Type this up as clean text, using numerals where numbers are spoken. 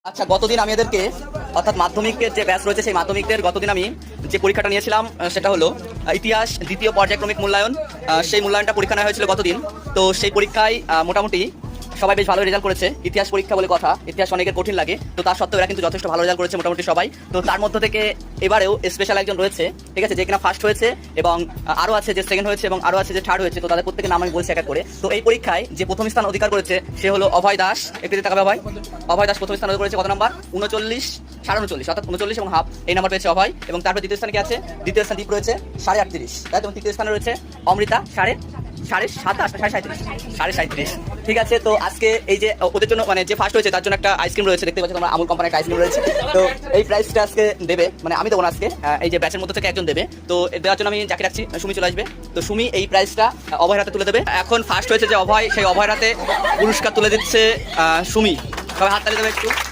আচ্ছা, গতদিন আমি এদেরকে অর্থাৎ মাধ্যমিকের যে ব্যাচ রয়েছে সেই মাধ্যমিকের গতদিন আমি যে পরীক্ষাটা নিয়েছিলাম সেটা হলো ইতিহাস দ্বিতীয় পর্যায়ক্রমিক মূল্যায়ন। সেই মূল্যায়নটা পরীক্ষা নেওয়া হয়েছিল গতদিন। তো সেই পরীক্ষায় মোটামুটি সবাই বেশ ভালো রেজাল্ট করেছে। ইতিহাস পরীক্ষা বলে কথা, ইতিহাস অনেকের কঠিন লাগে, তো তার সত্ত্বেও এরা কিন্তু যথেষ্ট ভালো রেজাল্ট করেছে মোটামুটি সবাই। তো তার মধ্য থেকে এবারেও স্পেশাল একজন রয়েছে, ঠিক আছে, যে কিনা ফার্স্ট হয়েছে এবং আরও আছে যে সেকেন্ড হয়েছে এবং আরও আছে যে থার্ড হয়েছে। তো তাদের প্রত্যেকের নাম আমি বলছি এক এক করে। তো এই পরীক্ষায় যে প্রথম স্থান অধিকার করেছে সে হলো অভয় দাস। একটু দিতে তাকাবে অভয় দাস প্রথম স্থান অধিকার করেছে। কত নাম্বার? 39, 39, অর্থাৎ 39 এবং হাফ এই নাম্বার পেয়েছে অভয়। এবং তারপর দ্বিতীয় স্থানে কি আছে? দ্বিতীয় স্থান দীপ রয়েছে 38, তাই। এবং তৃতীয় স্থানে রয়েছে অমৃতা 37.37, ঠিক আছে। তো আজকে এই যে ওদের জন্য মানে যে ফার্স্ট হয়েছে তার জন্য একটা আইসক্রিম রয়েছে, দেখতে পাচ্ছ তোমরা, আমুল কোম্পানির একটা আইসক্রিম রয়েছে। তো এই প্রাইসটা আজকে দেবে, মানে আমি দেবো না আজকে, এই যে ব্যাচের মধ্যে থেকে একজন দেবে। তো দেওয়ার জন্য আমি যাকে রাখছি সুমি চলে আসবে। তো সুমি এই প্রাইসটা অভয় হাতে তুলে দেবে। এখন ফার্স্ট হয়েছে যে অভয়, সেই অভয় হাতে পুরস্কার তুলে দিচ্ছে সুমি। সবাই হাত তালি দেবে একটু।